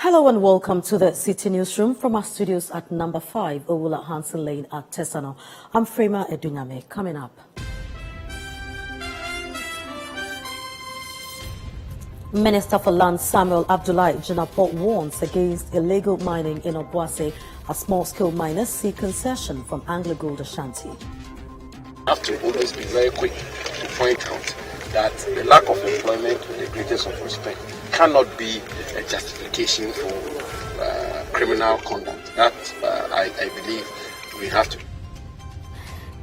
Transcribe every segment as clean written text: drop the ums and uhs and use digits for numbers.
Hello and welcome to the Citi Newsroom from our studios at number 5, Owula Hansen Lane at Tesano. I'm Frema Edunyame. Coming up. Minister for Land Samuel Abdullahi Jinapor warns against illegal mining in Obuasi as small-scale miners seek concession from Anglo Gold Ashanti. We have to always be very quick to point out that the lack of employment with the greatest of respect cannot be a justification for criminal conduct. That I believe we have to.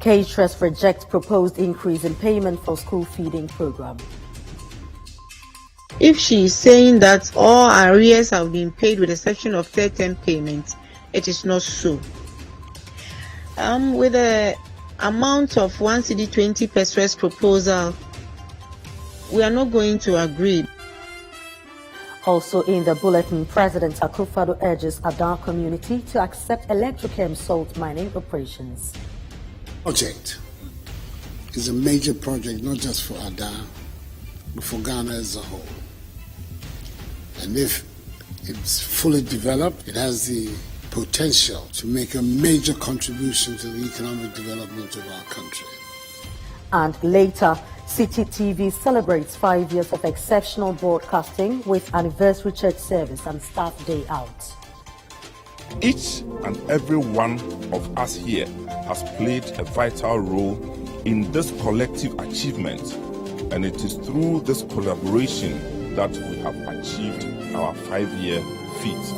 Caterers reject proposed increase in payment for school feeding program. If she is saying that all arrears have been paid with the exception of third-term payments, it is not so. With the amount of 1 Cedi 20 pesos proposal, we are not going to agree. Also in the bulletin, President Akuffo urges Ada community to accept Electrochem salt mining operations. Project is a major project, not just for Ada, but for Ghana as a whole. And if it's fully developed, it has the potential to make a major contribution to the economic development of our country. And later, Citi TV celebrates 5 years of exceptional broadcasting with anniversary church service and staff day out. Each and every one of us here has played a vital role in this collective achievement, and it is through this collaboration that we have achieved our 5-year feat.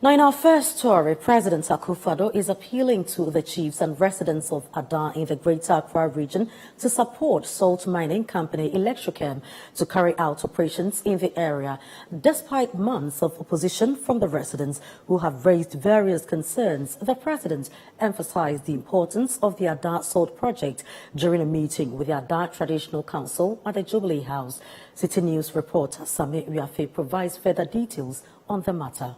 Now, in our first story, President Akuffo is appealing to the chiefs and residents of Ada in the Greater Accra region to support salt mining company Electrochem to carry out operations in the area, despite months of opposition from the residents who have raised various concerns. The president emphasized the importance of the Ada salt project during a meeting with the Ada Traditional Council at the Jubilee House. Citi News reporter Sami Uyafe provides further details on the matter.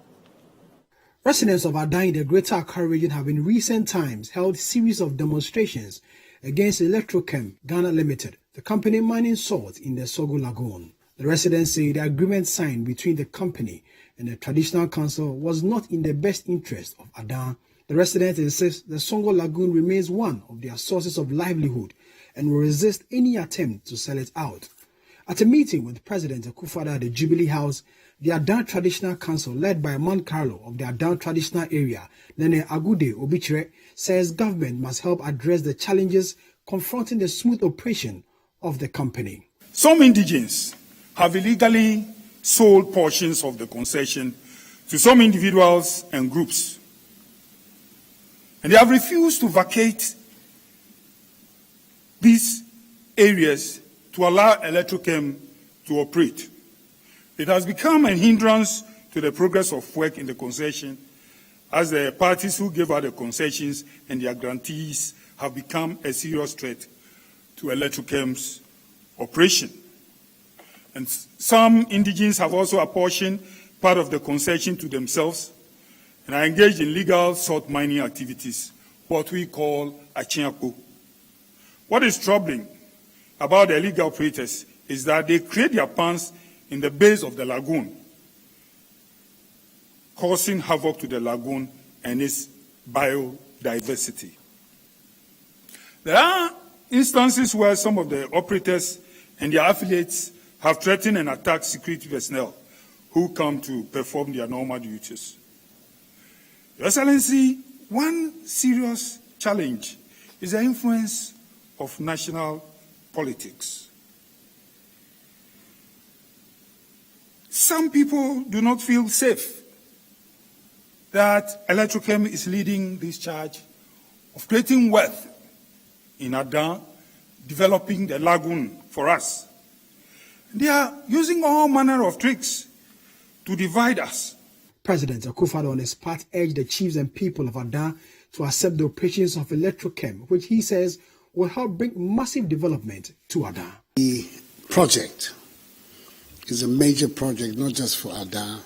Residents of Ada in the Greater Accra region have in recent times held a series of demonstrations against Electrochem Ghana Limited, the company mining salt in the Sogo Lagoon. The residents say the agreement signed between the company and the Traditional Council was not in the best interest of Ada. The residents insist the Sogo Lagoon remains one of their sources of livelihood and will resist any attempt to sell it out. At a meeting with President Akuffo at the Jubilee House, the Ada Traditional Council, led by Man Carlo of the Ada Traditional Area, Nene Agude Obichire, says government must help address the challenges confronting the smooth operation of the company. Some indigents have illegally sold portions of the concession to some individuals and groups, and they have refused to vacate these areas to allow Electrochem to operate. It has become a hindrance to the progress of work in the concession, as the parties who gave out the concessions and their grantees have become a serious threat to Electrochem's operation. And some indigents have also apportioned part of the concession to themselves and are engaged in legal salt mining activities, what we call achiako. What is troubling about the illegal operators is that they create their pans in the base of the lagoon, causing havoc to the lagoon and its biodiversity. There are instances where some of the operators and their affiliates have threatened and attacked security personnel who come to perform their normal duties. Your Excellency, one serious challenge is the influence of national politics. Some people do not feel safe that Electrochem is leading this charge of creating wealth in Ada, developing the lagoon for us. They are using all manner of tricks to divide us. President Akuffo on his part urged the chiefs and people of Ada to accept the operations of Electrochem, which he says will help bring massive development to Ada. The project is a major project, not just for Ada,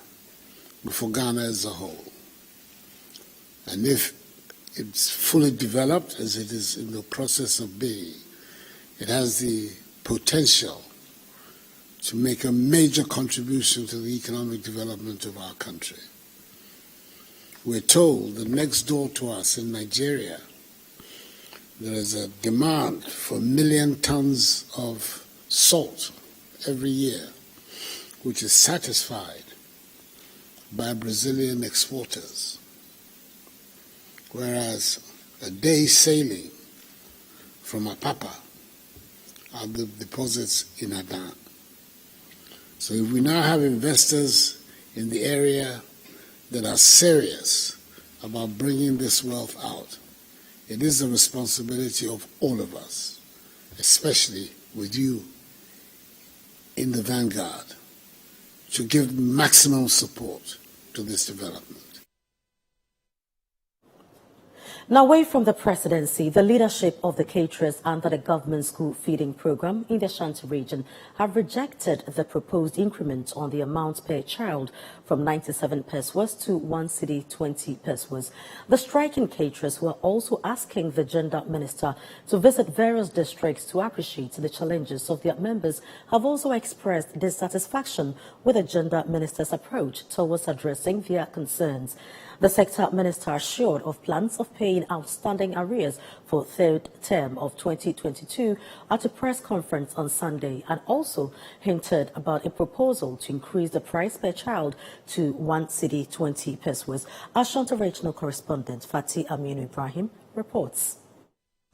but for Ghana as a whole. And if it's fully developed, as it is in the process of being, it has the potential to make a major contribution to the economic development of our country. We're told that next door to us in Nigeria, there is a demand for 1 million tons of salt every year, which is satisfied by Brazilian exporters, whereas a day's sailing from Apapa are the deposits in Adan. So if we now have investors in the area that are serious about bringing this wealth out, it is the responsibility of all of us, especially with you in the vanguard, to give maximum support to this development. Now, away from the presidency, the leadership of the caterers under the government school feeding program in the Ashanti region have rejected the proposed increment on the amount per child from 97 pesewas to 1 cedi 20 pesewas. The striking caterers were also asking the gender minister to visit various districts to appreciate the challenges of their members, have also expressed dissatisfaction with the gender minister's approach towards addressing their concerns. The sector minister assured of plans of paying outstanding arrears for third term of 2022 at a press conference on Sunday, and also hinted about a proposal to increase the price per child to 1 cedi 20 pesewas. Ashanti regional correspondent Fatih Aminu Ibrahim reports.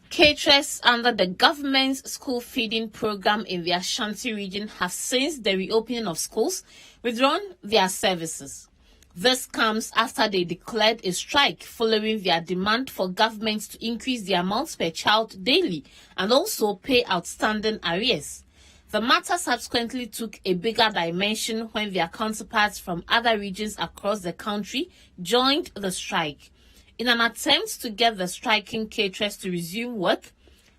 Caterers under the government's school feeding program in the Ashanti region have, since the reopening of schools, withdrawn their services. This comes after they declared a strike following their demand for government to increase the amounts per child daily and also pay outstanding arrears. The matter subsequently took a bigger dimension when their counterparts from other regions across the country joined the strike. In an attempt to get the striking caterers to resume work,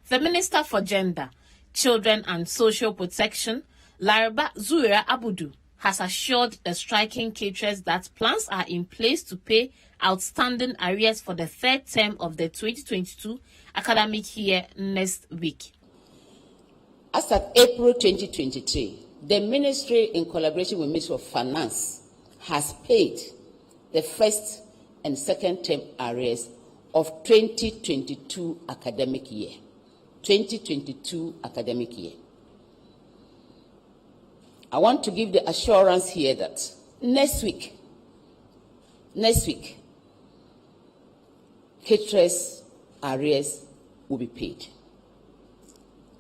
the Minister for Gender, Children and Social Protection, Laraba Zuira Abudu, has assured the striking caterers that plans are in place to pay outstanding arrears for the third term of the 2022 academic year next week. As at April 2023, the Ministry, in collaboration with the Ministry of Finance, has paid the first and second term arrears of 2022 academic year. 2022 academic year. I want to give the assurance here that next week, caterers' arrears will be paid.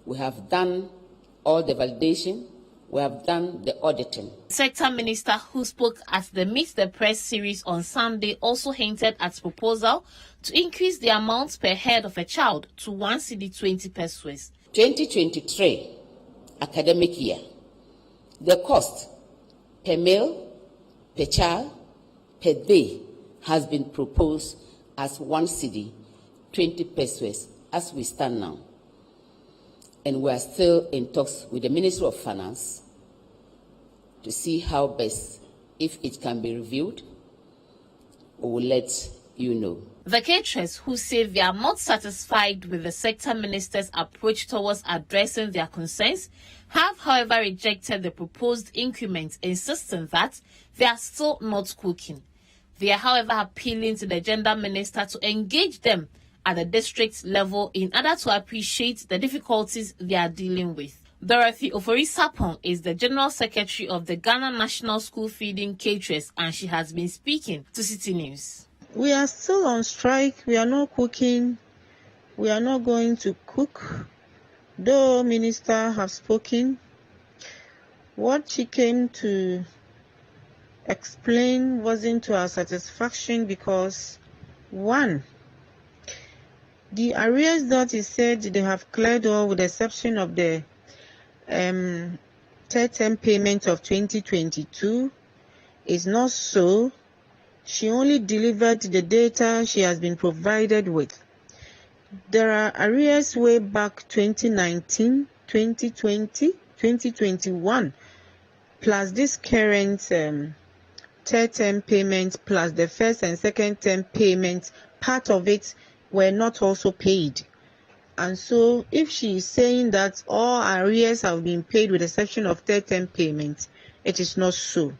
We have done all the validation. We have done the auditing. Sector Minister, who spoke at the Meet the Press series on Sunday, also hinted at proposal to increase the amount per head of a child to 1 cedi 20 pesewas. 2023 academic year. The cost per meal, per child, per day has been proposed as 1 cedi 20 pesewas as we stand now. And we are still in talks with the Ministry of Finance to see how best, if it can be reviewed, we will let you know. The caterers, who say they are not satisfied with the sector minister's approach towards addressing their concerns, have, however, rejected the proposed increment, insisting that they are still not cooking. They are, however, appealing to the gender minister to engage them at the district level in order to appreciate the difficulties they are dealing with. Dorothy Ofori-Sapon is the General Secretary of the Ghana National School Feeding Caterers, and she has been speaking to Citi News. We are still on strike. We are not cooking. We are not going to cook. Though Minister have spoken, what she came to explain wasn't to our satisfaction because, one, the arrears that he said they have cleared all with the exception of the third term payment of 2022 is not so. She only delivered the data she has been provided with. There are arrears way back 2019, 2020, 2021 plus this current third term payment, plus the first and second term payment, part of it were not also paid. And so if she is saying that all arrears have been paid with the exception of third term payment, it is not so.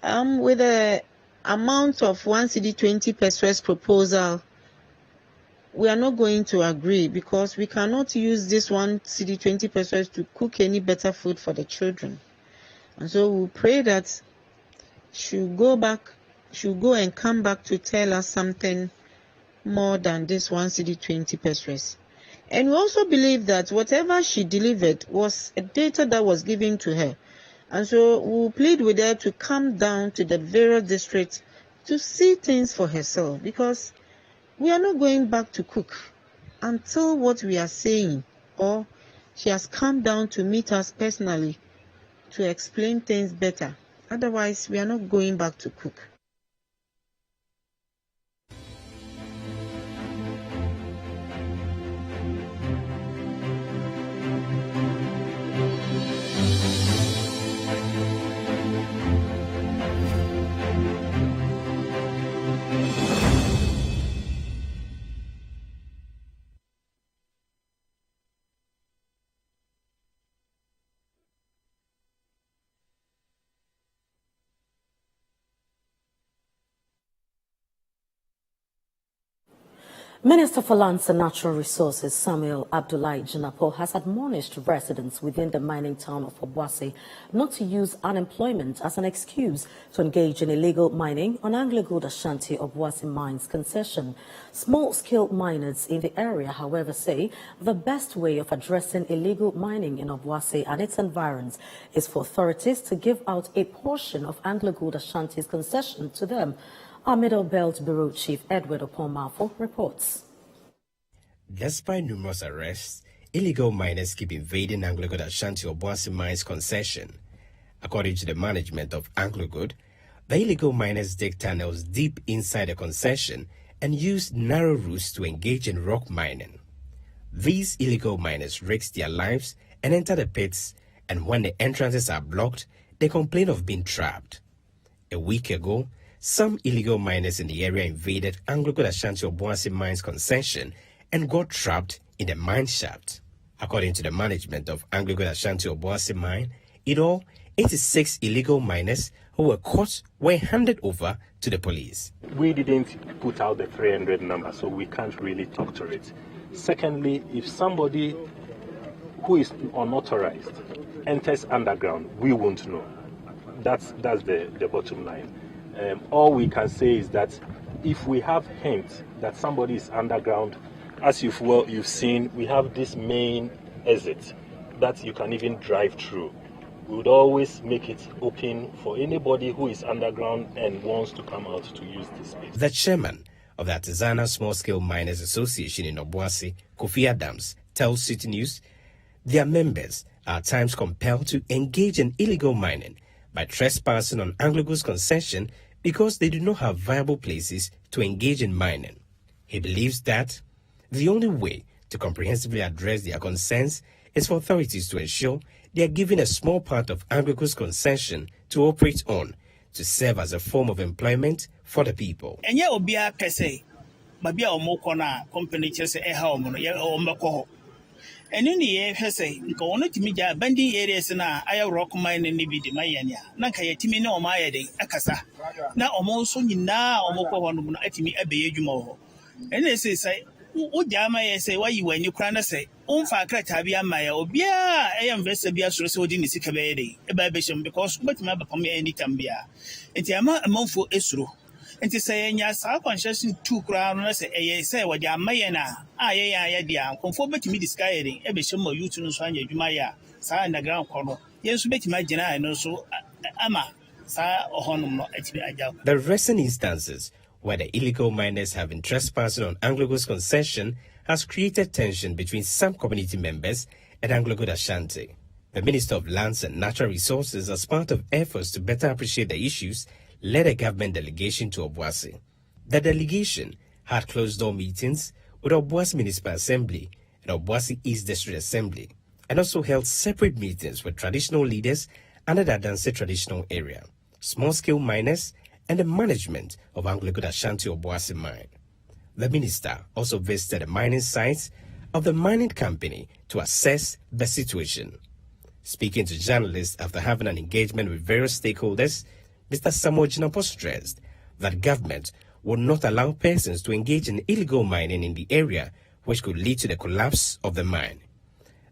With the amount of 1 cedi 20 pesos proposal, we are not going to agree, because we cannot use this 1 cedi 20 pesos to cook any better food for the children. And so we pray that she'll go and come back to tell us something more than this 1 cedi 20 pesos. And we also believe that whatever she delivered was a data that was given to her. And so we'll plead with her to come down to the various districts to see things for herself, because we are not going back to cook until what we are saying, or she has come down to meet us personally to explain things better. Otherwise, we are not going back to cook. Minister for Lands and Natural Resources Samuel Abdullahi Jinapo has admonished residents within the mining town of Obuasi not to use unemployment as an excuse to engage in illegal mining on Anglo-Gold Ashanti Obuasi Mines concession. Small-scale miners in the area, however, say the best way of addressing illegal mining in Obuasi and its environs is for authorities to give out a portion of Anglo-Gold Ashanti's concession to them. Our Middle Belt Bureau Chief Edward Oponmafo reports. Despite numerous arrests, illegal miners keep invading Anglo-Gold Ashanti Obuasi Mines concession. According to the management of Anglo-Gold, the illegal miners dig tunnels deep inside the concession and use narrow routes to engage in rock mining. These illegal miners risk their lives and enter the pits, and when the entrances are blocked, they complain of being trapped. A week ago, some illegal miners in the area invaded Anglo-Gold Ashanti Obuasi Mines concession and got trapped in the mine shaft. According to the management of Anglo-Gold Ashanti Obuasi Mine, in all, 86 illegal miners who were caught were handed over to the police. We didn't put out the 300 number, so we can't really talk to it. Secondly, if somebody who is unauthorized enters underground, we won't know. That's the bottom line. All we can say is that if we have hints that somebody is underground, as you've seen, we have this main exit that you can even drive through. We would always make it open for anybody who is underground and wants to come out to use this space. The chairman of the Artisanal Small-Scale Miners Association in Obuasi, Kofi Adams, tells Citi News their members are at times compelled to engage in illegal mining by trespassing on Anglo-Gold's concession because they do not have viable places to engage in mining. He believes that the only way to comprehensively address their concerns is for authorities to ensure they are given a small part of Anglo-Gold's concession to operate on, to serve as a form of employment for the people. And in the air, say, go on to me, bending areas na I rock mine and Nibi Mayania, Nakaya Timino Mayade, Akasa. Now almost soon now, Omoko one at me a bejumo. And they say, what Yama say, why you when you cry say, Umfa Kratabia Maya, Obia, I am Vesabia Sosodin is Sikabedi, a babisham because what my become any Tambia. And Yama a month for Esru. And to say, yes, our conscious 2 crowns, say, what Yamayana, dear, conform to me disguising, every summer you to Swanya Jumaya, Sa in the ground corner. Yes, bet my Jena and also Ama, Sa or Honum. The recent instances where the illegal miners have been trespassing on Anglo-Gold's concession has created tension between some community members and Anglo-Gold Ashanti. The Minister of Lands and Natural Resources, as part of efforts to better appreciate the issues, led a government delegation to Obuasi. The delegation had closed-door meetings with Obuasi Municipal Assembly and Obuasi East District Assembly, and also held separate meetings with traditional leaders under the Adanse traditional area, small-scale miners, and the management of Anglo-Good Ashanti Obuasi mine. The minister also visited the mining sites of the mining company to assess the situation. Speaking to journalists after having an engagement with various stakeholders, Mr. Samuel Jinapor stressed that government would not allow persons to engage in illegal mining in the area, which could lead to the collapse of the mine.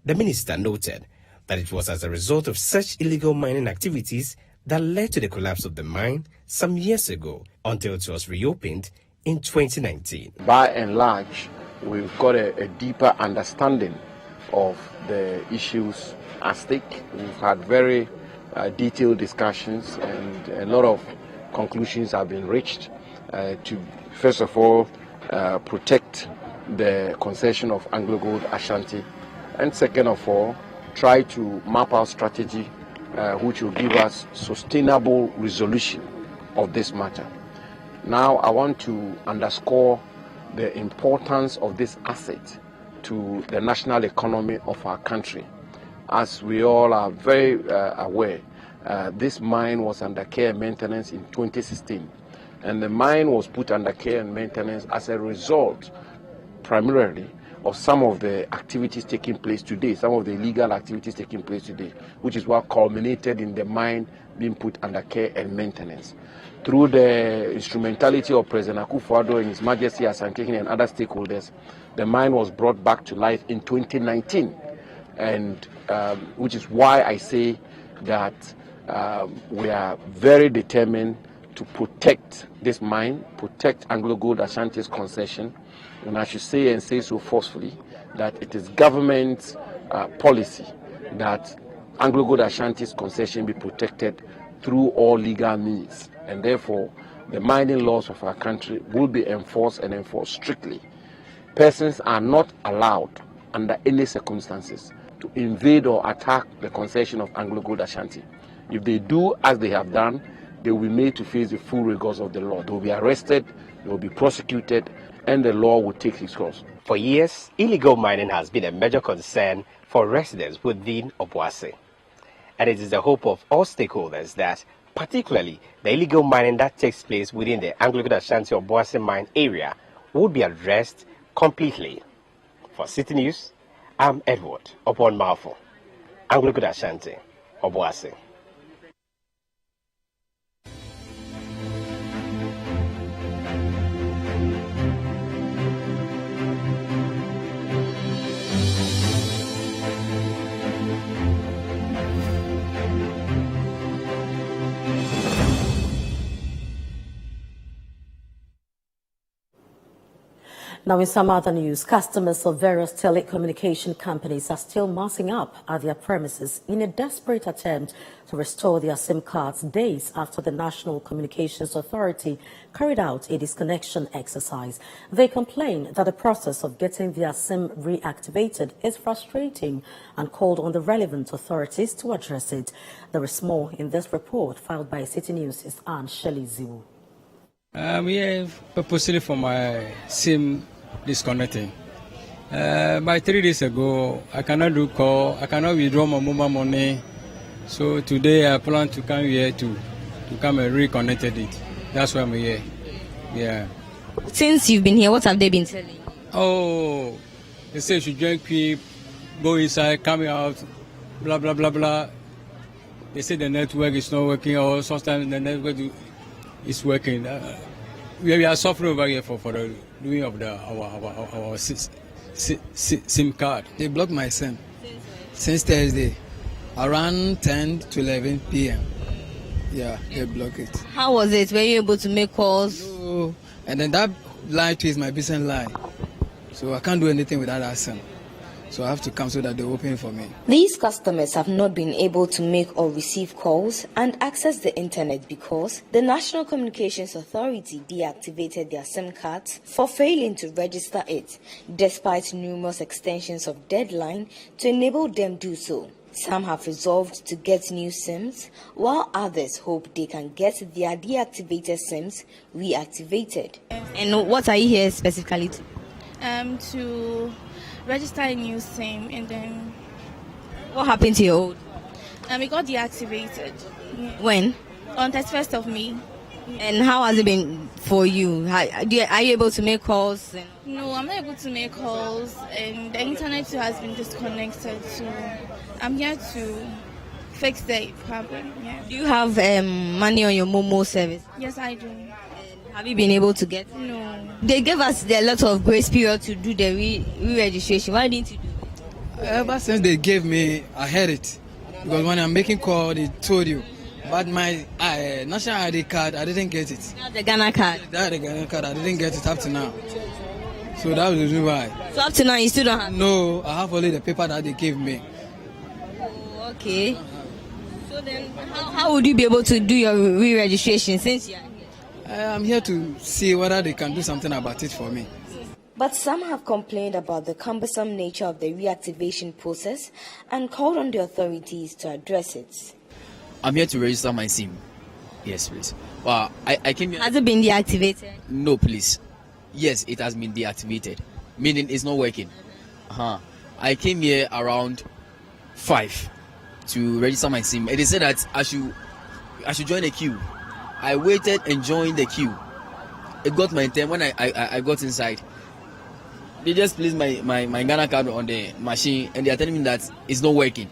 The minister noted that it was as a result of such illegal mining activities that led to the collapse of the mine some years ago until it was reopened in 2019. By and large, we've got a deeper understanding of the issues at stake. We've had very detailed discussions, and a lot of conclusions have been reached to, first of all, protect the concession of Anglo-Gold Ashanti, and second of all, try to map out strategy which will give us sustainable resolution of this matter. Now, I want to underscore the importance of this asset to the national economy of our country. As we all are very aware, this mine was under care and maintenance in 2016, and the mine was put under care and maintenance as a result primarily of some of the activities taking place today, some of the illegal activities taking place today, which is what culminated in the mine being put under care and maintenance. Through the instrumentality of President Akuffo and His Majesty Sanitation and other stakeholders, the mine was brought back to life in 2019, and which is why I say that we are very determined to protect this mine, protect Anglo-Gold Ashanti's concession, and I should say, and say so forcefully, that it is government's policy that Anglo-Gold Ashanti's concession be protected through all legal means, and therefore the mining laws of our country will be enforced and enforced strictly. Persons are not allowed under any circumstances to invade or attack the concession of Anglo-Gold Ashanti. If they do as they have done, they will be made to face the full rigors of the law. They will be arrested, they will be prosecuted, and the law will take its course. For years, illegal mining has been a major concern for residents within Obuasi. And it is the hope of all stakeholders that, particularly the illegal mining that takes place within the Anglo-Good Ashanti Obuasi mine area, would be addressed completely. For Citi News, I'm Edward Upon Malfo, Anglo-Good Ashanti Obuasi. Now, in some other news, customers of various telecommunication companies are still massing up at their premises in a desperate attempt to restore their SIM cards days after the National Communications Authority carried out a disconnection exercise. They complain that the process of getting their SIM reactivated is frustrating and called on the relevant authorities to address it. There is more in this report filed by Citi News' Anne Shelley Ziwu. I'm here purposely for my SIM disconnecting. By 3 days ago, I cannot do call, I cannot withdraw my mobile money. So today I plan to come here to come and reconnect it. That's why I'm here. Yeah. Since you've been here, what have they been telling you? Oh, they say you should drink quick, go inside, come out, blah, blah, blah, blah. They say the network is not working, or sometimes the network is working. We are suffering over here for the doing of our SIM card. They blocked my SIM since Thursday, around 10 to 11 p.m. Yeah, they blocked it. How was it? Were you able to make calls? No. And then that line too is my business line, so I can't do anything without that SIM. So I have to come so that they open for me. These customers have not been able to make or receive calls and access the internet because the National Communications Authority deactivated their SIM cards for failing to register it, despite numerous extensions of deadline to enable them do so. Some have resolved to get new SIMs, while others hope they can get their deactivated SIMs reactivated. And what are you here specifically to? To register a new SIM, and then what happened to your old? And it got deactivated. Yeah. When? On 31st of May. And how has it been for you? Are you able to make calls? No, I'm not able to make calls, and the internet too has been disconnected. So I'm here to fix the problem. Yeah. Do you have money on your Momo service? Yes, I do. And have you been able to get it? No. They gave us a lot of grace period to do the re-registration. Why didn't you do it? Ever since they gave me, I heard it. Because when I'm making call, they told you. But my national ID card, I didn't get it. The Ghana card? The Ghana card, I didn't get it up to now. So that was the reason why. So up to now, you still don't have it? No, I have only the paper that they gave me. Oh, okay. So then, how would you be able to do your re-registration since you are here? I'm here to see whether they can do something about it for me. But some have complained about the cumbersome nature of the reactivation process and called on the authorities to address it. I'm here to register my SIM. Yes, please. Well, I came here. Has it been deactivated? No, please. Yes, it has been deactivated. Meaning it's not working. I came here around 5 to register my SIM. It is said that I should join the queue. I waited and joined the queue. It got my turn. When I got inside, they just placed my Ghana card on the machine and they are telling me that it's not working.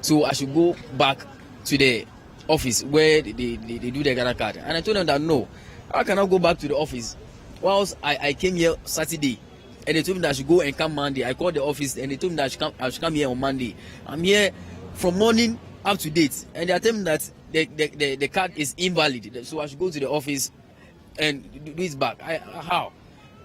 So I should go back to the office where they do the Ghana card. And I told them that no, how can I go back to the office? Whilst I came here Saturday and they told me that I should go and come Monday. I called the office and they told me that I should come here on Monday. I'm here from morning up to date and they are telling me that the card is invalid. So I should go to the office and do it back. How?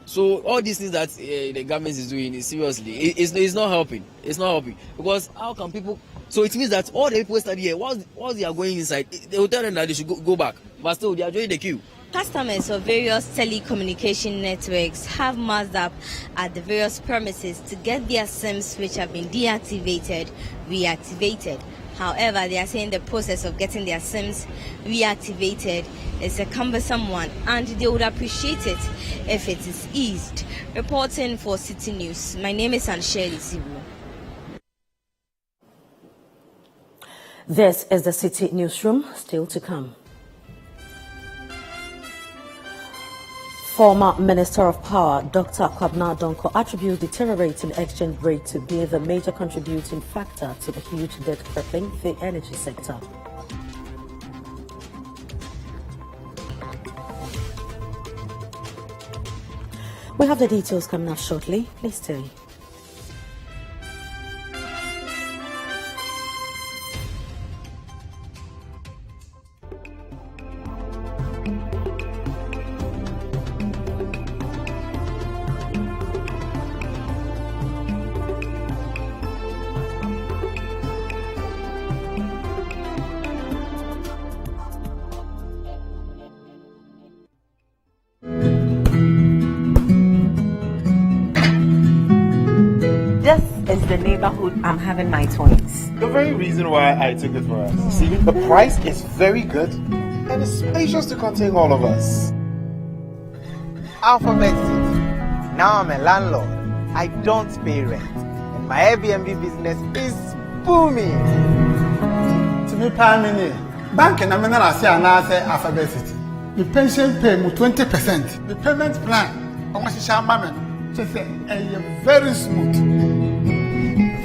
So all these things that the government is doing is seriously, it's not helping. It's not helping because how can people? So it means that all the people study here, once they are going inside, they will tell them that they should go back. But still, they are joining the queue. Customers of various telecommunication networks have massed up at the various premises to get their SIMs which have been deactivated, reactivated. However, they are saying the process of getting their SIMs reactivated is a cumbersome one and they would appreciate it if it is eased. Reporting for Citi News, my name is Shirley Sibu. This is the Citi Newsroom, still to come. Former Minister of Power, Dr. Kwabena Donkor, attributes deteriorating exchange rate to be the major contributing factor to the huge debt crippling the energy sector. We have the details coming up shortly. Please stay. Is the neighborhood I'm having my twins. The very reason why I took it for us. See, the price is very good and it's spacious to contain all of us. Alphabet City. Now I'm a landlord. I don't pay rent. And my Airbnb business is booming. To me, Pamini, bank and I'm not saying Alphabet City. The pension pay me 20%. The payment plan, I want to share my man. Just very smooth.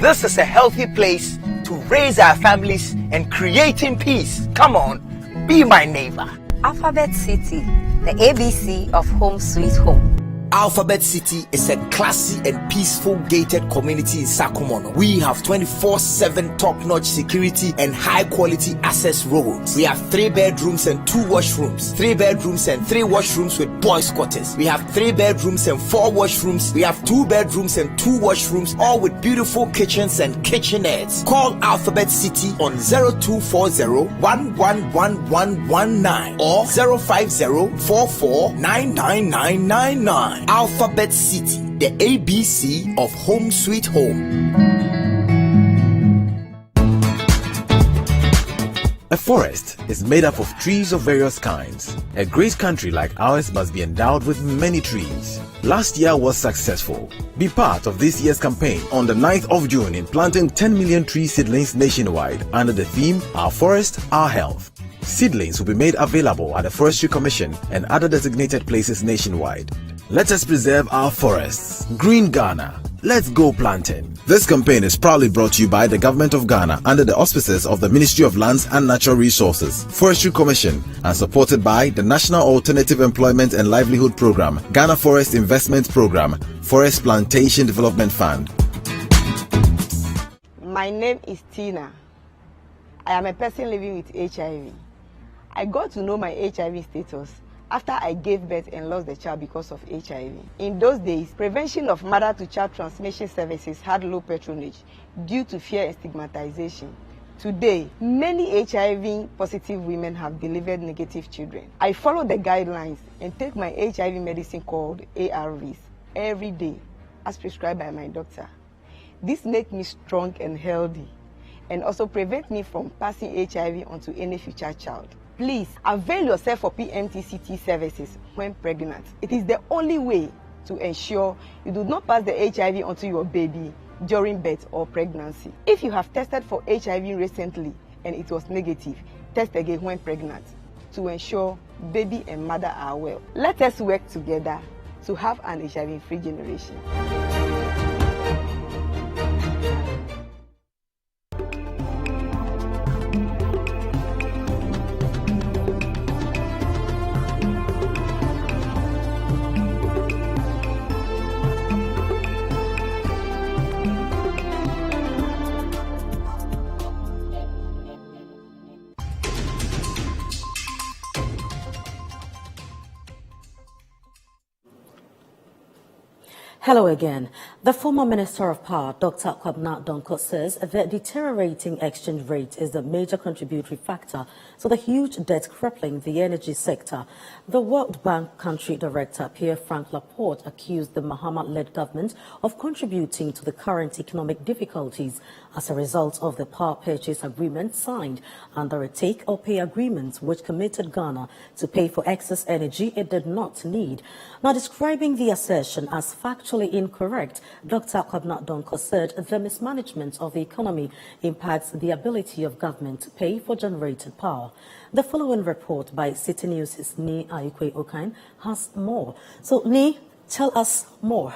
This is a healthy place to raise our families and creating peace. Come on, be my neighbor. Alphabet City, the ABC of Home Sweet Home. Alphabet City is a classy and peaceful gated community in Sakumono. We have 24/7 top-notch security and high-quality access roads. We have 3 bedrooms and 2 washrooms, 3 bedrooms and 3 washrooms with boys' quarters. We have 3 bedrooms and 4 washrooms. We have 2 bedrooms and 2 washrooms, all with beautiful kitchens and kitchenettes. Call Alphabet City on 0240-111119 or 050-44-99999. Alphabet City, the ABC of Home Sweet Home. A forest is made up of trees of various kinds. A great country like ours must be endowed with many trees. Last year was successful. Be part of this year's campaign on the 9th of June in planting 10 million tree seedlings nationwide under the theme Our Forest, Our Health. Seedlings will be made available at the Forestry Commission and other designated places nationwide. Let us preserve our forests. Green Ghana. Let's go planting. This campaign is proudly brought to you by the Government of Ghana under the auspices of the Ministry of Lands and Natural Resources, Forestry Commission, and supported by the National Alternative Employment and Livelihood Program, Ghana Forest Investment Program, Forest Plantation Development Fund. My name is Tina. I am a person living with HIV. I got to know my HIV status after I gave birth and lost the child because of HIV. In those days, prevention of mother-to-child transmission services had low patronage due to fear and stigmatization. Today, many HIV-positive women have delivered negative children. I follow the guidelines and take my HIV medicine called ARVs every day, as prescribed by my doctor. This makes me strong and healthy, and also prevent me from passing HIV onto any future child. Please avail yourself for PMTCT services when pregnant. It is the only way to ensure you do not pass the HIV onto your baby during birth or pregnancy. If you have tested for HIV recently and it was negative, test again when pregnant to ensure baby and mother are well. Let us work together to have an HIV-free generation. Hello again. The former Minister of Power, Dr. Kwabena Donkor, says the deteriorating exchange rate is the major contributory factor to the huge debt crippling the energy sector. The World Bank Country Director, Pierre-Frank Laporte, accused the Mahama-led government of contributing to the current economic difficulties as a result of the power purchase agreement signed under a take-or-pay agreement which committed Ghana to pay for excess energy it did not need. Now, describing the assertion as factually incorrect, Dr. Kwabena Donkor said the mismanagement of the economy impacts the ability of government to pay for generated power. The following report by Citi News' Ni Ayukwe Okain has more. So, Ni, tell us more.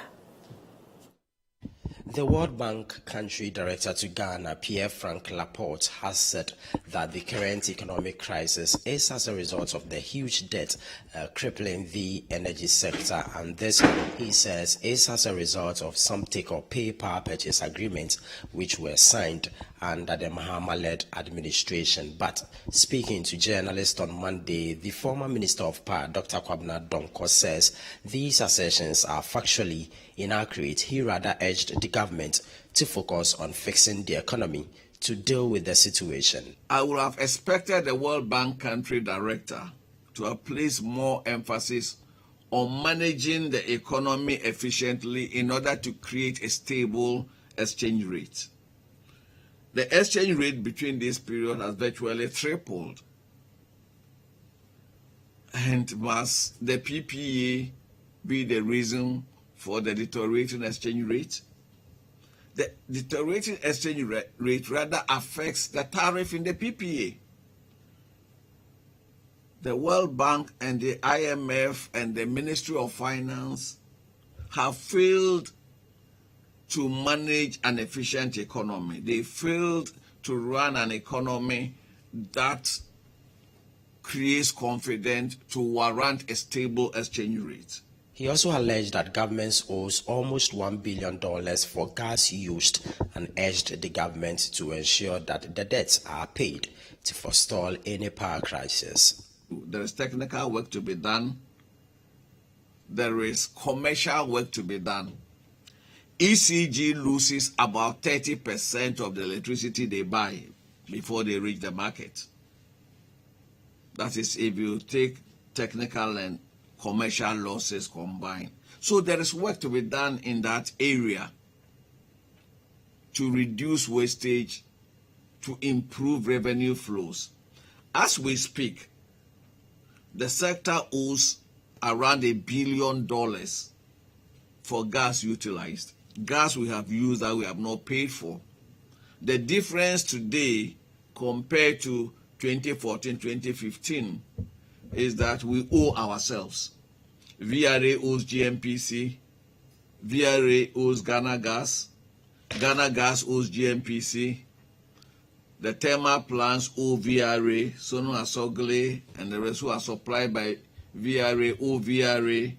The World Bank Country Director to Ghana, Pierre-Frank Laporte, has said that the current economic crisis is as a result of the huge debt crippling the energy sector, and this, he says, is as a result of some take-or-pay power purchase agreements which were signed under the Mahama-led administration. But speaking to journalists on Monday, the former Minister of Power, Dr. Kwabena Donkor, says these assertions are factually inaccurate. He rather urged the government to focus on fixing the economy to deal with the situation. I would have expected the World Bank Country Director to have placed more emphasis on managing the economy efficiently in order to create a stable exchange rate. The exchange rate between this period has virtually tripled. And must the PPA be the reason for the deteriorating exchange rate? The deteriorating exchange rate rather affects the tariff in the PPA. The World Bank and the IMF and the Ministry of Finance have failed to manage an efficient economy. They failed to run an economy that creates confidence to warrant a stable exchange rate. He also alleged that government owes almost $1 billion for gas used and urged the government to ensure that the debts are paid to forestall any power crisis. There is technical work to be done. There is commercial work to be done. ECG loses about 30% of the electricity they buy before they reach the market. That is if you take technical and commercial losses combined. So there is work to be done in that area to reduce wastage, to improve revenue flows. As we speak, the sector owes around $1 billion for gas utilized. Gas we have used that we have not paid for. The difference today compared to 2014-2015 is that we owe ourselves. VRA owes GMPC, VRA owes Ghana Gas owes GMPC, the thermal plants owe VRA, Sonu Asogle, and the rest who are supplied by VRA owe VRA.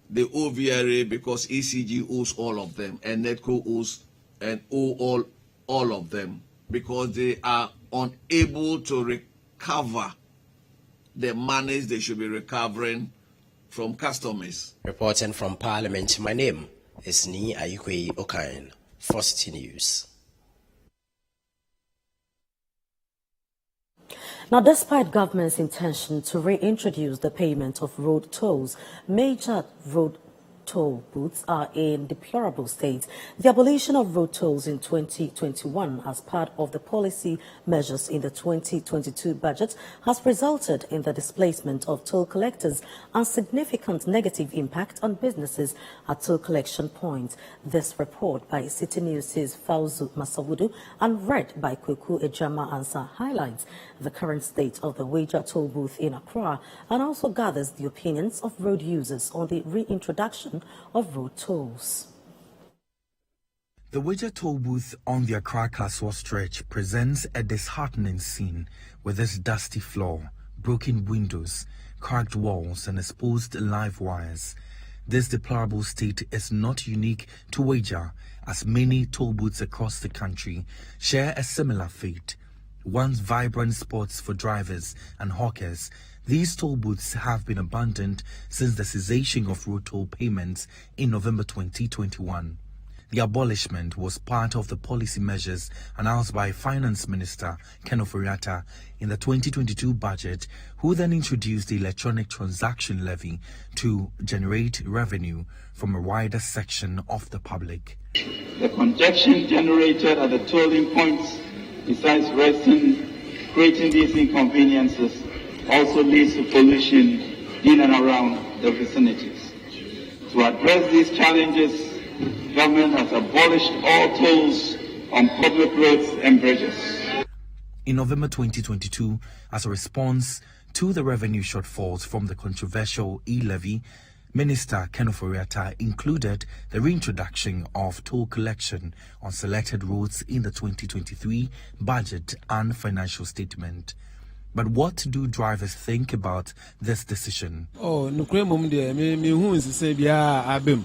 They owe VRA because ECG owes all of them, and NETCO owes and owe all of them because they are unable to recover the monies they should be recovering from customers. Reporting from Parliament, my name is Ni Ayikwe Okain for Citi News. Now, despite government's intention to reintroduce the payment of road tolls, major road toll booths are in deplorable state. The abolition of road tolls in 2021 as part of the policy measures in the 2022 budget has resulted in the displacement of toll collectors and significant negative impact on businesses at toll collection points. This report by Citi News' Fauzu Masawudu and read by Kweku Ejama Ansa highlights the current state of the Wager toll booth in Accra and also gathers the opinions of road users on the reintroduction of road tolls. The Wager toll booth on the Accra-Kaswa stretch presents a disheartening scene with its dusty floor, broken windows, cracked walls and exposed live wires. This deplorable state is not unique to Wager, as many toll booths across the country share a similar fate. Once vibrant spots for drivers and hawkers, these toll booths have been abandoned since the cessation of road toll payments in November 2021. The abolishment was part of the policy measures announced by Finance Minister Ken Ofori-Atta in the 2022 budget, who then introduced the electronic transaction levy to generate revenue from a wider section of the public. The congestion generated at the tolling points, besides creating these inconveniences, also leads to pollution in and around the vicinities. To address these challenges, government has abolished all tolls on public roads and bridges. In November 2022, as a response to the revenue shortfalls from the controversial e-levy, Minister Ken Ofori-Atta included the reintroduction of toll collection on selected roads in the 2023 budget and financial statement. But what do drivers think about this decision? Oh, no cremum de me who is say bia abem.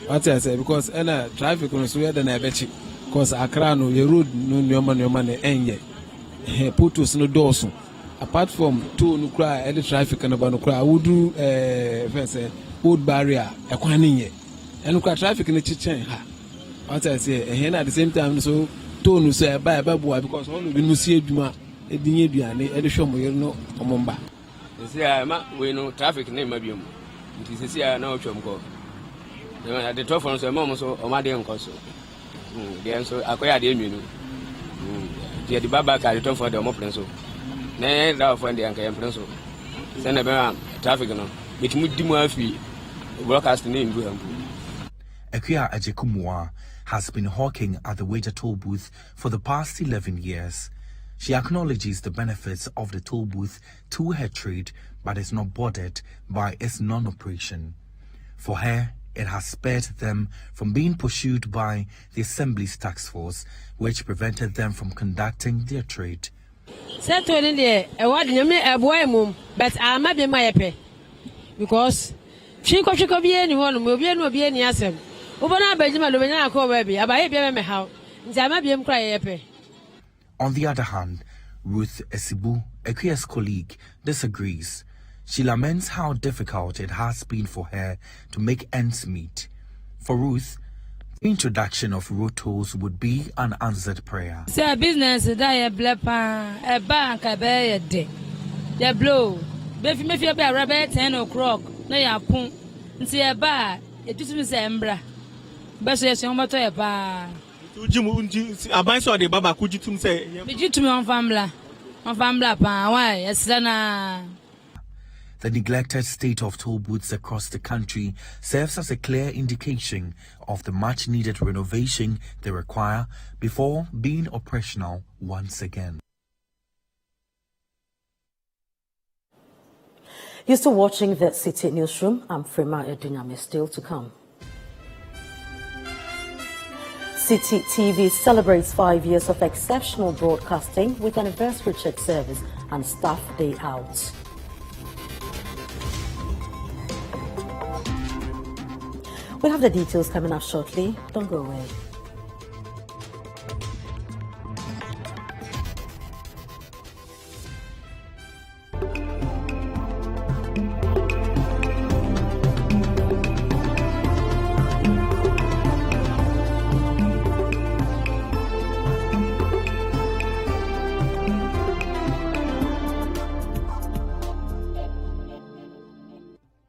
What I say because any traffic on so than I bet you. Cause Accra no your road no nyoma enye. Putus no doso. Apart from two no cry any traffic and about no cry would do wood barrier ekwaninye. And no traffic in the chichen ha. What I say at the same time so to say buy because all we no see adwuma edinye duane edehwe moyer no omomba. Say we no traffic na mabiom. Nti say na otwam ko. The top from so mom so o ma de nko so. Dem so akoya de nwenu. The baba ka the top for the omopren so. Na that for the anka empren so. Say na be traffic no. Betimu dimu afi broadcast na ndu hampu. Akuya Ajekumwa has been hawking at the Wager toll booth for the past 11 years. She acknowledges the benefits of the toll booth to her trade, but is not bothered by its non-operation. For her, it has spared them from being pursued by the Assembly's task force, which prevented them from conducting their trade. Because she could be anyone, will be no be any answer. On the other hand, Ruth Esibu, Akuya's colleague, disagrees. She laments how difficult it has been for her to make ends meet. For Ruth, the introduction of road tolls would be an answered prayer. Say business that a bank a bear day. They blow. If you be a rabbit 10 o'clock, no ya pun. See a bar, it just means embra. But yes, you want to a bar. I buy so the Baba could you say, you to me on family. The neglected state of toll booths across the country serves as a clear indication of the much-needed renovation they require before being operational once again. You're still watching the Citi Newsroom. I'm Frema Edunyame, still to come. Citi TV celebrates 5 years of exceptional broadcasting with anniversary church service and staff day out. We have the details coming up shortly. Don't go away.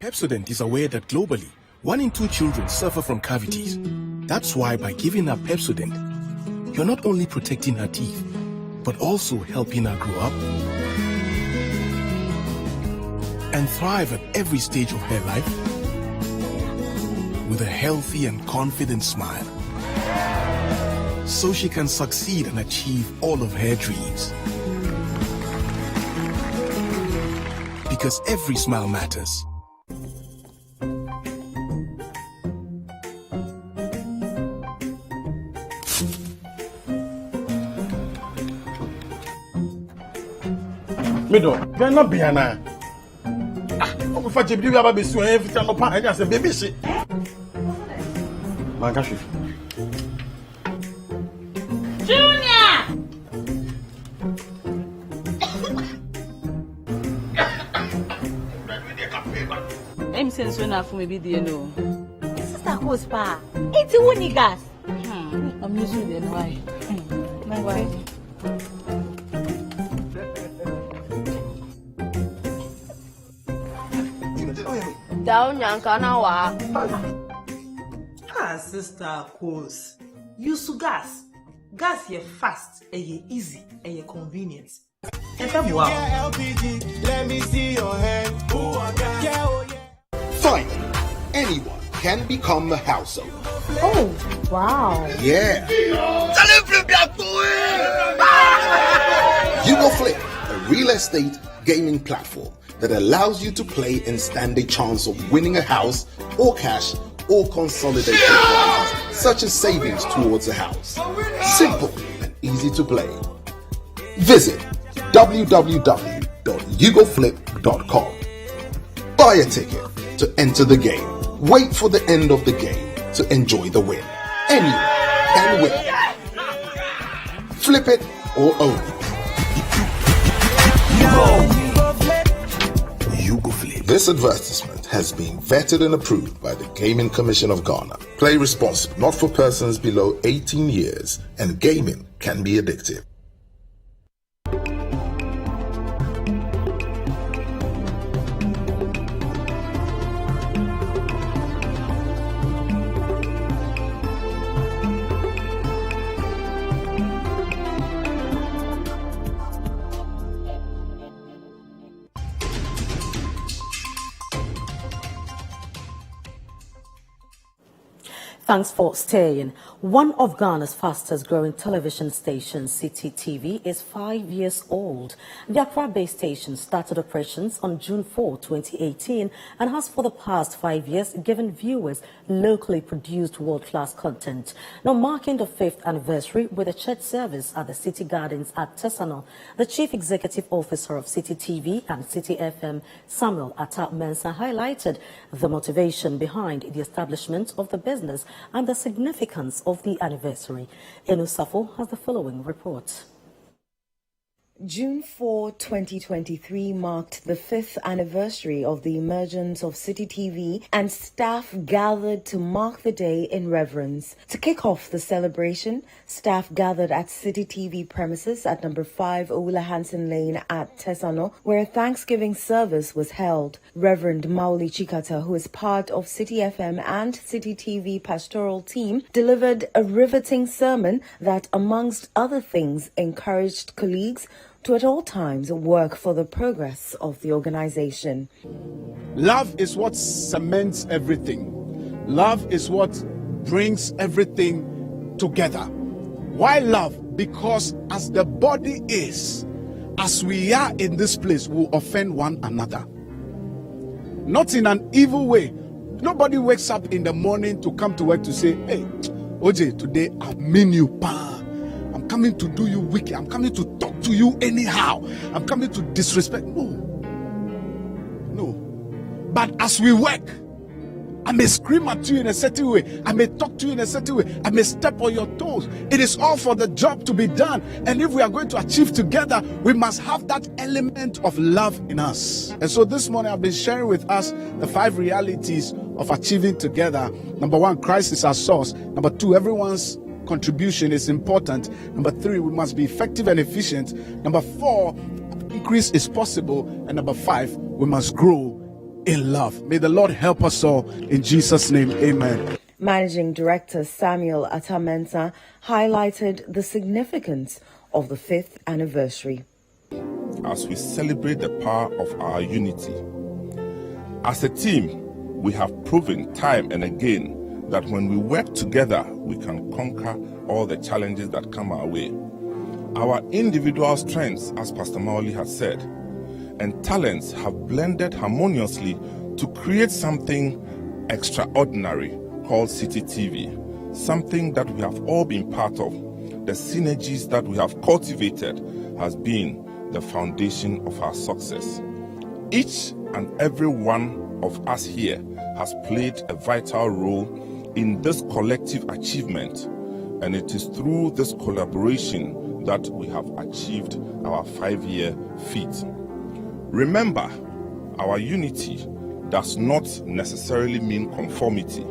Pepsodent is aware that globally, 1 in 2 children suffer from cavities. That's why by giving her Pepsodent, you're not only protecting her teeth, but also helping her grow up and thrive at every stage of her life with a healthy and confident smile, so she can succeed and achieve all of her dreams. Because every smile matters. Mido, you're not Biana. I'm going to you about this. Every time I just say, baby, she. Mangashi. Junior! I'm saying so enough for me, you know. Sister Host Pa, it's a winning gas. I'm using it, why? My wife. Down Yankanawa. Ah, Sister Coles. Use gas. Gas ye fast, and ye easy, and ye convenient. Tell me wow. Let me see your hand. Finally, anyone can become a household. Oh, wow. Yeah. Flip, a real estate gaming platform that allows you to play and stand a chance of winning a house or cash or consolidated prizes, such as savings towards a house. Simple and easy to play. Visit www.ugoflip.com. Buy a ticket to enter the game. Wait for the end of the game to enjoy the win. Anyone can win. Flip it or own it. This advertisement has been vetted and approved by the Gaming Commission of Ghana. Play responsibly, not for persons below 18 years, and gaming can be addictive. Thanks for staying. One of Ghana's fastest growing television stations, Citi TV, is 5 years old. The Accra-based station started operations on June 4, 2018 and has for the past 5 years given viewers locally produced world-class content. Now marking the 5th anniversary with a church service at the City Gardens at Tesano, the Chief Executive Officer of Citi TV and Citi FM, Samuel Atta Mensah, highlighted the motivation behind the establishment of the business and the significance of the anniversary. Enu Safo has the following report. June 4, 2023 marked the 5th anniversary of the emergence of Citi TV, and staff gathered to mark the day in reverence. To kick off the celebration, staff gathered at Citi TV premises at number 5 Owula Hansen Lane at Tesano, where a Thanksgiving service was held. Reverend Mauli Chikata, who is part of Citi FM and Citi TV pastoral team, delivered a riveting sermon that, amongst other things, encouraged colleagues, to at all times work for the progress of the organization. Love is what cements everything. Love is what brings everything together. Why love? Because as the body is, as we are in this place, we'll offend one another. Not in an evil way. Nobody wakes up in the morning to come to work to say, hey, OJ, today I mean you, pa. I'm coming to do you wicked. I'm coming to talk to you anyhow. I'm coming to disrespect. No. But as we work, I may scream at you in a certain way. I may talk to you in a certain way. I may step on your toes. It is all for the job to be done. And if we are going to achieve together, we must have that element of love in us. And so this morning I've been sharing with us the 5 realities of achieving together. Number 1, Christ is our source. Number 2, everyone's contribution is important. Number 3, we must be effective and efficient. Number 4, increase is possible. And number 5, we must grow in love. May the Lord help us all in Jesus' name. Amen. Managing Director Samuel Atamensa highlighted the significance of the 5th anniversary. As we celebrate the power of our unity, as a team, we have proven time and again that when we work together, we can conquer all the challenges that come our way. Our individual strengths, as Pastor Maoli has said, and talents have blended harmoniously to create something extraordinary called Citi TV, something that we have all been part of. The synergies that we have cultivated has been the foundation of our success. Each and every one of us here has played a vital role in this collective achievement, and it is through this collaboration that we have achieved our 5-year feat. Remember, our unity does not necessarily mean conformity.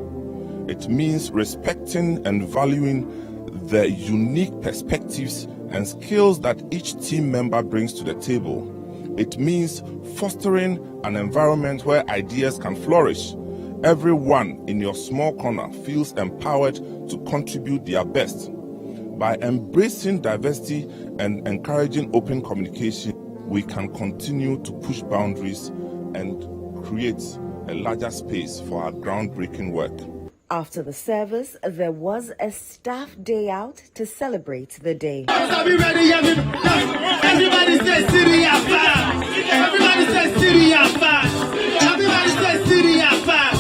It means respecting and valuing the unique perspectives and skills that each team member brings to the table. It means fostering an environment where ideas can flourish. Everyone in your small corner feels empowered to contribute their best. By embracing diversity and encouraging open communication, we can continue to push boundaries and create a larger space for our groundbreaking work. After the service, there was a staff day out to celebrate the day. Everybody says Citi Afan. Everybody says Citi Afan. Everybody says Citi Afan.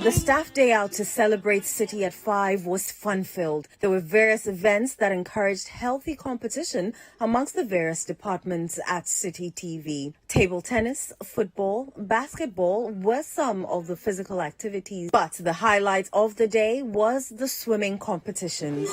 The staff day out to celebrate Citi at 5 was fun-filled. There were various events that encouraged healthy competition amongst the various departments at Citi TV. Table tennis, football, basketball were some of the physical activities, but the highlight of the day was the swimming competitions.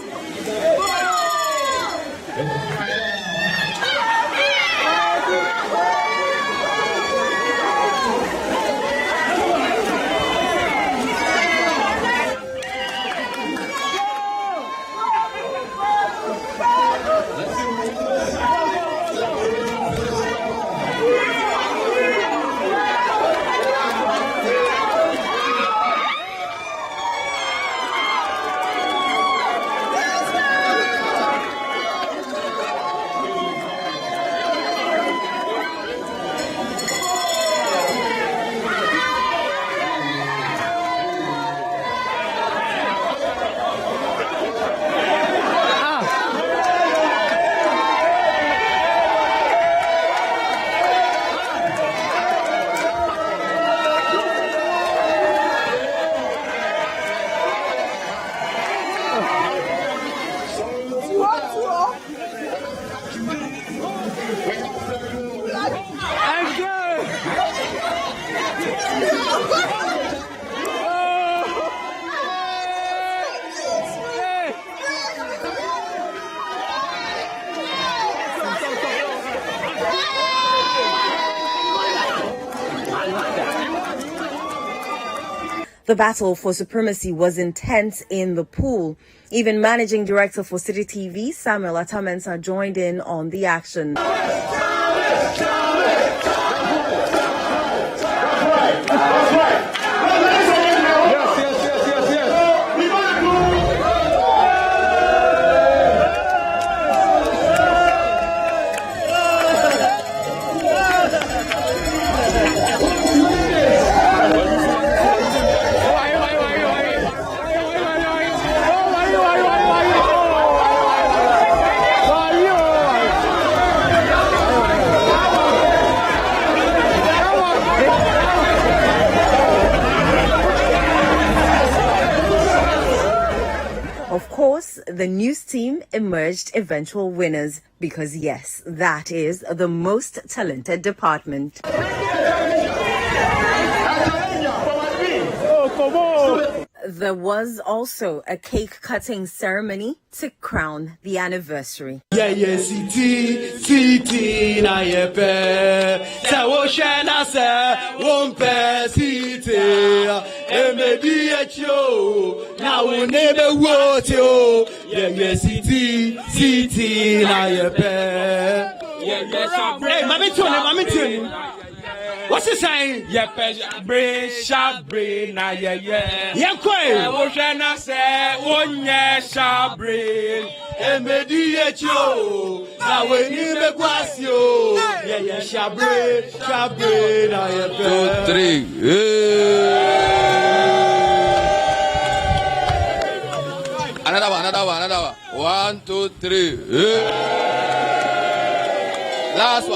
The battle for supremacy was intense in the pool. Even Managing Director for Citi TV, Samuel Atamensa, joined in on the action. the news team emerged eventual winners because, yes, that is the most talented department. There was also a cake cutting ceremony to crown the anniversary. Citi na yepe sa wo shana sa wonpe Citi emedi echo na wo nebe wote Citi na yepe hey mami tune what's he saying? Shabre na Yankwe. Oshana se onye shabre. Emedi echo. Na we ni bekwasio. Shabre na 2, 3. Another one. 1, 2, 3. Last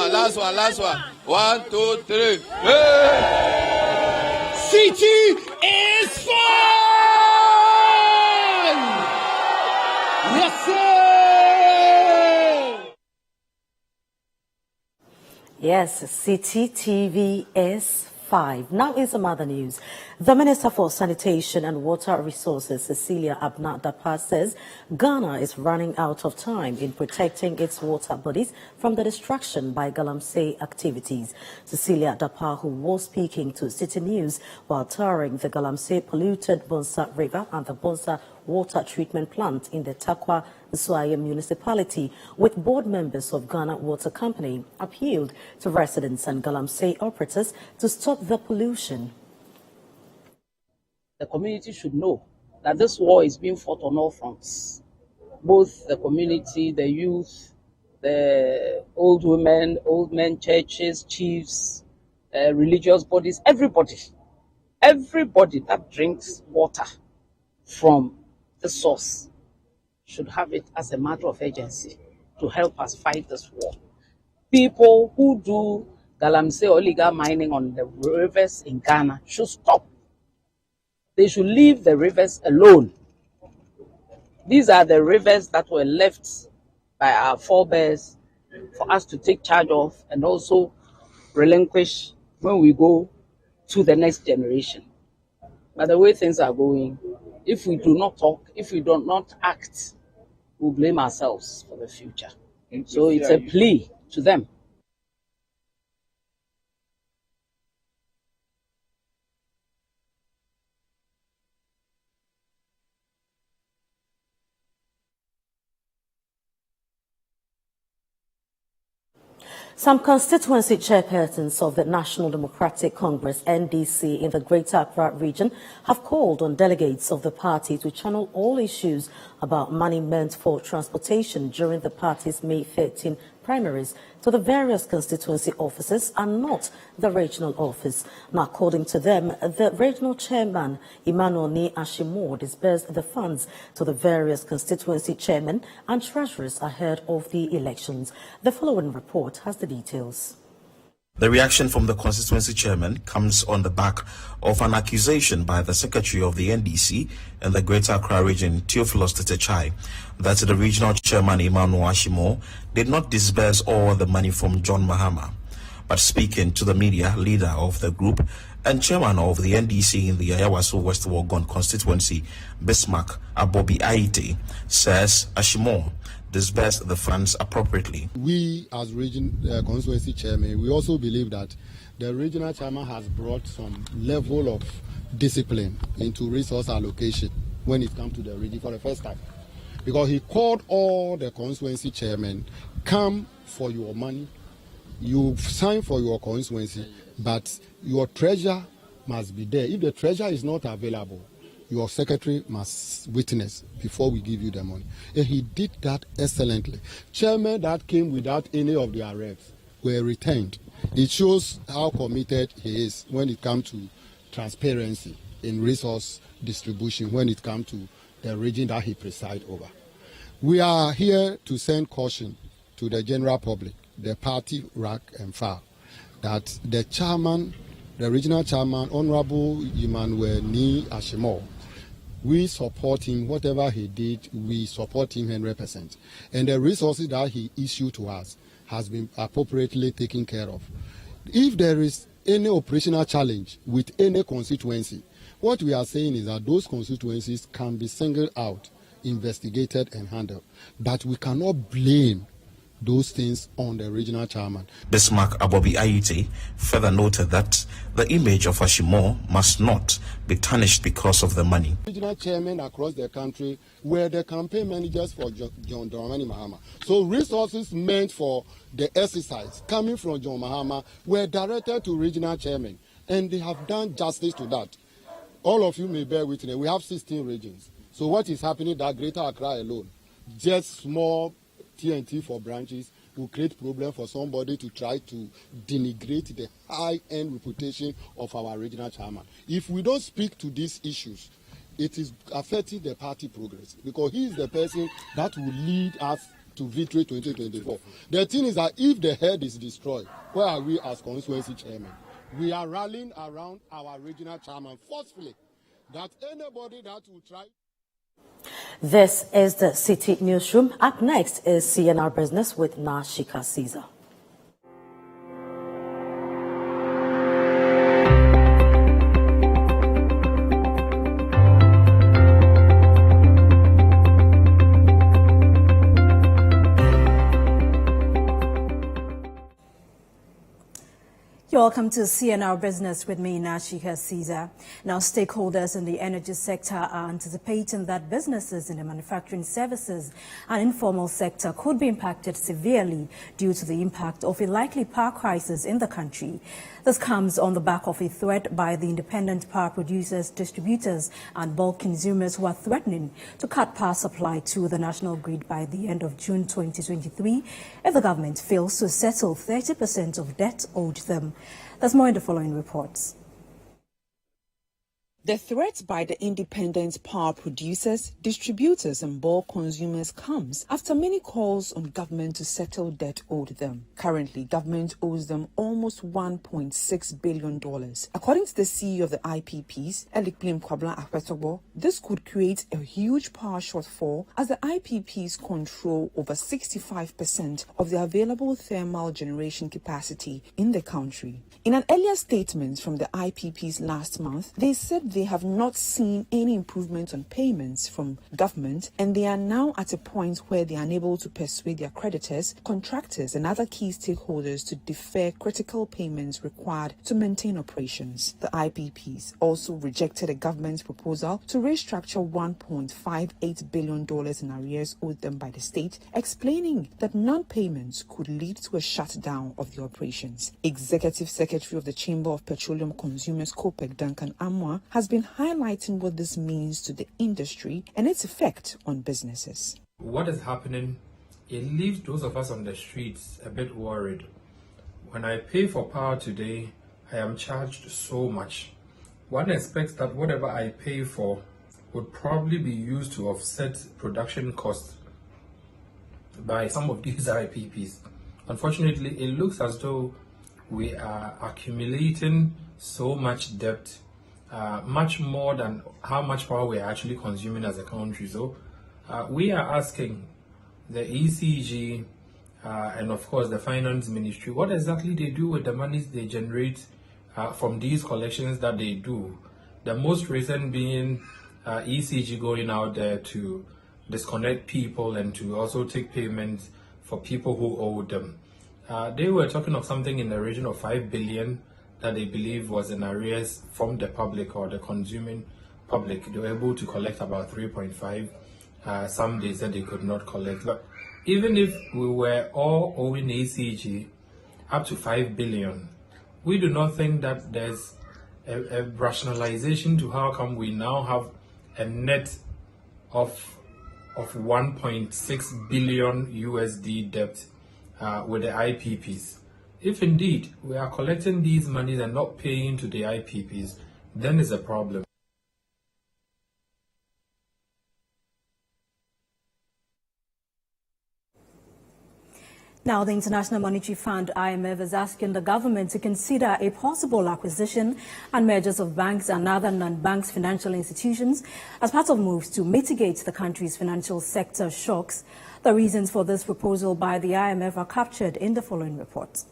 one. 1, 2, 3. Hey! Citi is fine! Yes, sir! Yes, Citi TV is 5. Now is some other news. The Minister for Sanitation and Water Resources, Cecilia Abnat-Dapaah, says Ghana is running out of time in protecting its water bodies from the destruction by Galamsey activities. Cecilia Dapaah, who was speaking to Citi News while touring the Galamsey polluted Bonsa River and the Bonsa water treatment plant in the Takwa Nswaye municipality with board members of Ghana Water Company, appealed to residents and Galamsey operators to stop the pollution. The community should know that this war is being fought on all fronts. Both the community, the youth, the old women, old men, churches, chiefs, religious bodies, everybody that drinks water from the source should have it as a matter of urgency to help us fight this war. People who do Galamsey or illegal mining on the rivers in Ghana should stop. They should leave the rivers alone. These are the rivers that were left by our forebears for us to take charge of and also relinquish when we go to the next generation. But the way things are going, if we do not talk, if we do not act, we'll blame ourselves for the future. So it's a plea to them. Some constituency chairpersons of the National Democratic Congress NDC in the Greater Accra region have called on delegates of the party to channel all issues about money meant for transportation during the party's May 13 primaries to the various constituency offices and not the regional office. Now, according to them, the regional chairman, Emmanuel Ni Ashimor, disbursed the funds to the various constituency chairmen and treasurers ahead of the elections. The following report has the details. The reaction from the constituency chairman comes on the back of an accusation by the secretary of the NDC in the Greater Accra region, Theophilus Tetechai, that the regional chairman Emmanuel Ashimor did not disburse all the money from John Mahama. But speaking to the media, leader of the group and chairman of the NDC in the Ayawaso West Wogon constituency, Bismarck Abobi Aite, says Ashimor disburse the funds appropriately. We as constituency chairman, we also believe that the regional chairman has brought some level of discipline into resource allocation when it comes to the region for the first time. Because he called all the constituency chairmen, come for your money, you sign for your constituency, but your treasurer must be there. If the treasurer is not available, your secretary must witness before we give you the money. And he did that excellently. Chairmen that came without any of their reps were retained. It shows how committed he is when it comes to transparency in resource distribution, when it comes to the region that he presides over. We are here to send caution to the general public, the party rank and file, that the chairman, the regional chairman, Honorable Emmanuel Ni Ashimor, we support him. Whatever he did, we support him 100%. And the resources that he issued to us has been appropriately taken care of. If there is any operational challenge with any constituency, what we are saying is that those constituencies can be singled out, investigated and handled. But we cannot blame those things on the regional chairman. Bismarck Abobi Ayite further noted that the image of Ashimo must not be tarnished because of the money. Regional chairmen across the country were the campaign managers for John Dramani Mahama. So resources meant for the exercise coming from John Mahama were directed to regional chairmen, and they have done justice to that. All of you may bear witness. We have 16 regions. So what is happening that Greater Accra alone, just small TNT for branches, will create problem for somebody to try to denigrate the high-end reputation of our regional chairman. If we don't speak to these issues, it is affecting the party progress, because he is the person that will lead us to victory 2024. The thing is that if the head is destroyed, where are we as constituency chairman? We are rallying around our regional chairman forcefully, that anybody that will try. This is the Citi Newsroom. Up next is CNR Business with Nashika Caesar. Welcome to CNR Business with me, Nashika Caesar. Now, stakeholders in the energy sector are anticipating that businesses in the manufacturing services and informal sector could be impacted severely due to the impact of a likely power crisis in the country. This comes on the back of a threat by the independent power producers, distributors and bulk consumers who are threatening to cut power supply to the national grid by the end of June 2023 if the government fails to settle 30% of debt owed them. There's more in the following reports. The threat by the independent power producers, distributors and bulk consumers comes after many calls on government to settle debt owed them. Currently, government owes them almost $1.6 billion. According to the CEO of the IPPs, Akuffo, this could create a huge power shortfall as the IPPs control over 65% of the available thermal generation capacity in the country. In an earlier statement from the IPPs last month, they said they have not seen any improvement on payments from government, and they are now at a point where they are unable to persuade their creditors, contractors and other key stakeholders to defer critical payments required to maintain operations. The IPPs also rejected a government's proposal to restructure $1.58 billion in arrears owed them by the state, explaining that non-payments could lead to a shutdown of the operations. Executive Secretary of the Chamber of Petroleum Consumers, COPEC, Duncan Amwa, has been highlighting what this means to the industry and its effect on businesses. What is happening, it leaves those of us on the streets a bit worried. When I pay for power today, I am charged so much. One expects that whatever I pay for would probably be used to offset production costs by some of these IPPs. Unfortunately, it looks as though we are accumulating so much debt, much more than how much power we are actually consuming as a country. So we are asking the ECG and of course the Finance Ministry what exactly they do with the monies they generate from these collections that they do. The most recent being ECG going out there to disconnect people and to also take payments for people who owe them. They were talking of something in the region of 5 billion that they believe was in arrears from the public or the consuming public. They were able to collect about 3.5. Some they said they could not collect. But even if we were all owing ECG up to 5 billion, we do not think that there's a rationalization to how come we now have a net of 1.6 billion USD debt with the IPPs. If indeed we are collecting these monies and not paying to the IPPs, then it's a problem. Now, the International Monetary Fund, IMF, is asking the government to consider a possible acquisition and mergers of banks and other non-banks financial institutions as part of moves to mitigate the country's financial sector shocks. The reasons for this proposal by the IMF are captured in the following report.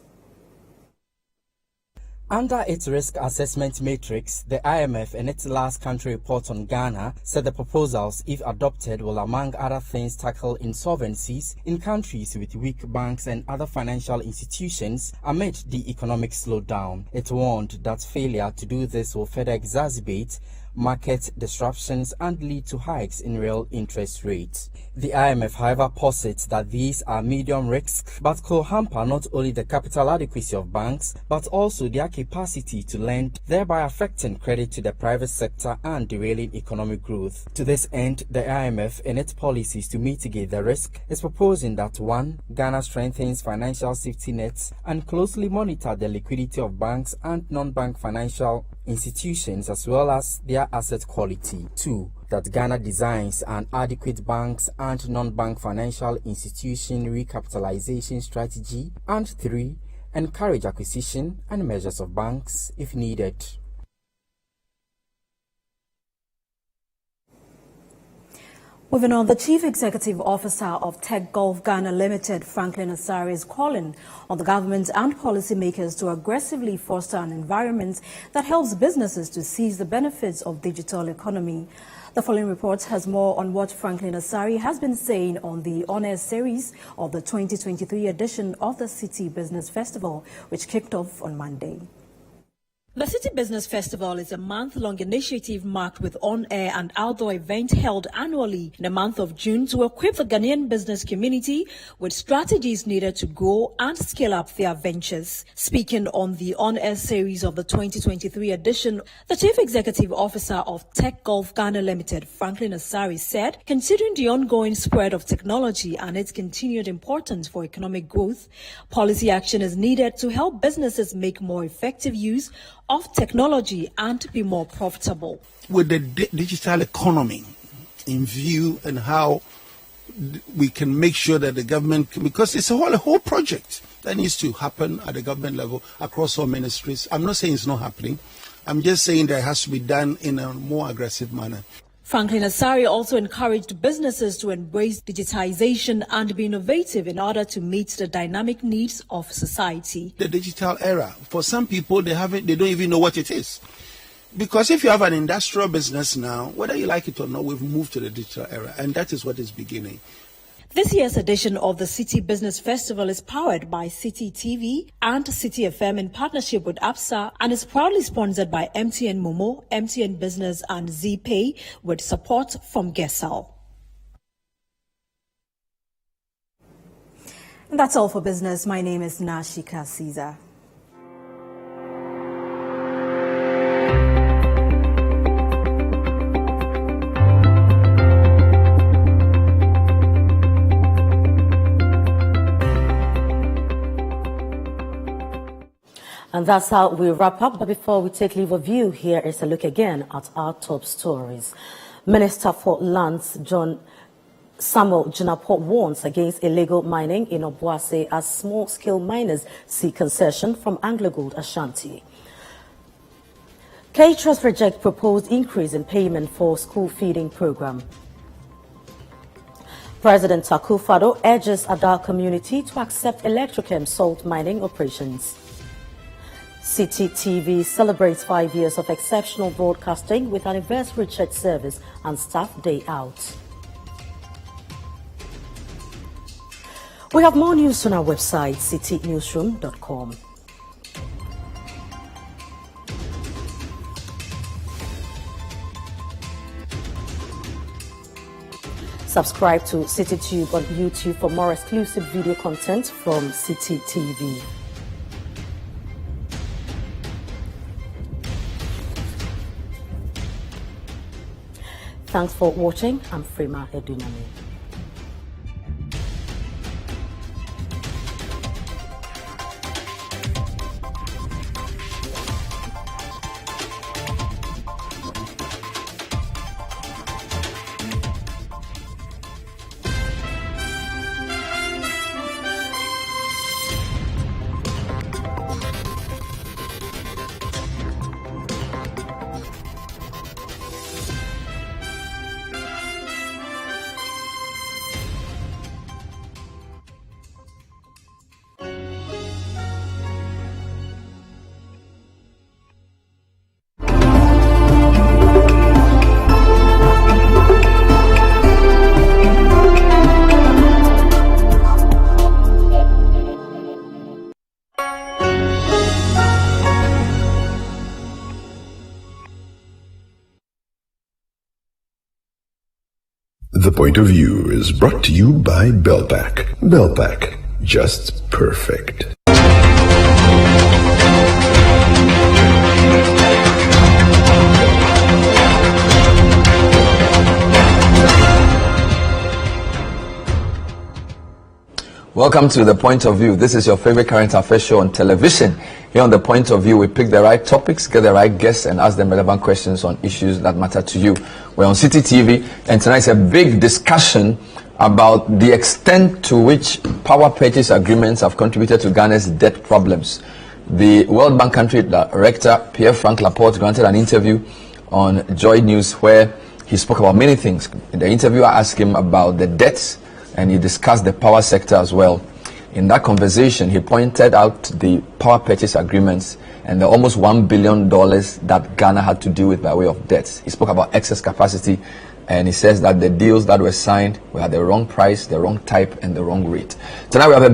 Under its risk assessment matrix, the IMF in its last country report on Ghana said the proposals, if adopted, will among other things tackle insolvencies in countries with weak banks and other financial institutions amid the economic slowdown. It warned that failure to do this will further exacerbate market disruptions and lead to hikes in real interest rates. The IMF, however, posits that these are medium risk but could hamper not only the capital adequacy of banks but also their capacity to lend, thereby affecting credit to the private sector and derailing economic growth. To this end, the IMF, in its policies to mitigate the risk, is proposing that 1. Ghana strengthens financial safety nets and closely monitor the liquidity of banks and non-bank financial institutions as well as their asset quality. 2. That Ghana designs an adequate banks and non-bank financial institution recapitalization strategy. And 3. Encourage acquisition and measures of banks if needed. Moving on, the Chief Executive Officer of Tech Gulf Ghana Limited, Franklin Assari, is calling on the government and policymakers to aggressively foster an environment that helps businesses to seize the benefits of digital economy. The following report has more on what Franklin Assari has been saying on the on-air series of the 2023 edition of the Citi Business Festival, which kicked off on Monday. The Citi Business Festival is a month-long initiative marked with on-air and outdoor events held annually in the month of June to equip the Ghanaian business community with strategies needed to grow and scale up their ventures. Speaking on the on-air series of the 2023 edition, the Chief Executive Officer of Tech Gulf Ghana Limited, Franklin Assari, said, considering the ongoing spread of technology and its continued importance for economic growth, policy action is needed to help businesses make more effective use of technology and be more profitable. With the digital economy in view and how we can make sure that the government, because it's a whole project that needs to happen at the government level across all ministries. I'm not saying it's not happening. I'm just saying that it has to be done in a more aggressive manner. Franklin Assari also encouraged businesses to embrace digitization and be innovative in order to meet the dynamic needs of society. The digital era, for some people, they don't even know what it is. Because if you have an industrial business now, whether you like it or not, we've moved to the digital era, and that is what is beginning. This year's edition of the Citi Business Festival is powered by Citi TV and Citi FM in partnership with APSA and is proudly sponsored by MTN Momo, MTN Business and ZPay with support from Gesal. And that's all for business. My name is Nashika Caesar. And that's how we wrap up. But before we take leave of you, here is a look again at our top stories. Minister for Lands, John Samuel Jinapor, warns against illegal mining in Obuasi as small-scale miners seek concession from AngloGold Ashanti. Caterers reject proposed increase in payment for school feeding program. President Akuffo urges Adar community to accept Electrochem salt mining operations. Citi TV celebrates 5 years of exceptional broadcasting with anniversary church service and staff day out. We have more news on our website, citinewsroom.com. Subscribe to CitiTube on YouTube for more exclusive video content from Citi TV. Thanks for watching. I'm Frima Edunami. The Point of View is brought to you by Belpac. Belpac, just perfect. Welcome to The Point of View. This is your favorite current affairs show on television. Here on The Point of View, we pick the right topics, get the right guests, and ask them relevant questions on issues that matter to you. We're on Citi TV, and tonight's a big discussion about the extent to which power purchase agreements have contributed to Ghana's debt problems. The World Bank Country Director, Pierre-Frank Laporte, granted an interview on Joy News where he spoke about many things. The interviewer asked him about the debts, and he discussed the power sector as well. In that conversation, he pointed out the power purchase agreements and the almost $1 billion that Ghana had to deal with by way of debts. He spoke about excess capacity, and he says that the deals that were signed were at the wrong price, the wrong type, and the wrong rate. Tonight we have a